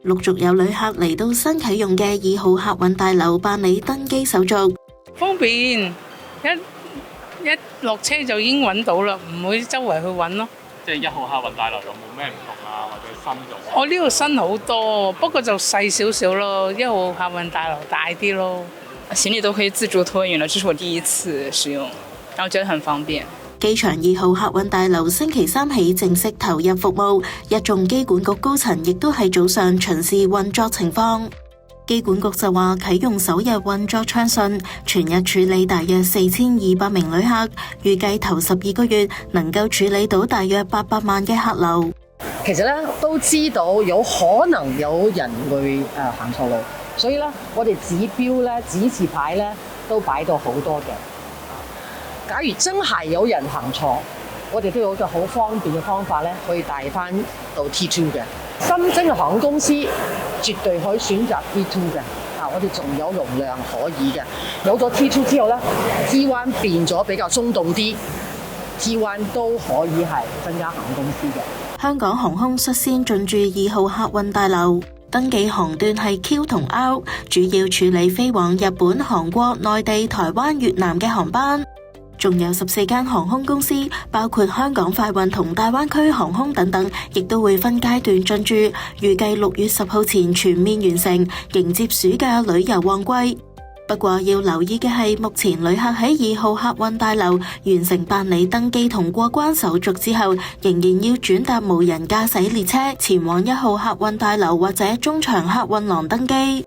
陸續有旅客嚟到新啟用嘅2號客運大樓辦理登機手續。方便，一落車就已經揾到啦，唔會周圍去揾咯。即係1號客運大樓有冇咩唔同啊，或者新咗？我呢度新好多，不過就細少少咯。1號客運大樓大啲咯。行李都可以自助托運了，這是我第一次使用，然後覺得很方便。機場2號客運大樓星期3起正式投入服務，一眾機管局高層亦都喺早上巡視運作情況。機管局就話啟用首日運作暢順，全日處理大約4200名旅客，預計頭12個月能夠處理到大約800萬嘅客流。其實咧都知道有可能有人會行錯路，所以咧我哋指標咧指示牌咧都擺到好多嘅。假如真係有人行錯，我哋都有一個好方便嘅方法咧，可以帶翻到 T2 嘅。深圳嘅航空公司絕對可以選擇 T2 嘅。我哋仲有容量可以嘅。有咗 T2 之後咧 ，T1 變咗比較鬆動啲 ，T1 都可以係增加航空公司嘅。香港航空率先進駐2號客運大樓，登記航段係 Q 同 R， 主要處理飛往日本、韓國、內地、台灣、越南嘅航班。仲有14間航空公司，包括香港快運同大灣區航空等等，亦都會分階段進駐，預計6月10號前全面完成，迎接暑假旅遊旺季。不過要留意嘅係，目前旅客喺2號客運大樓完成辦理登機同過關手續之後，仍然要轉搭無人駕駛列車前往1號客運大樓或者中場客運廊登機。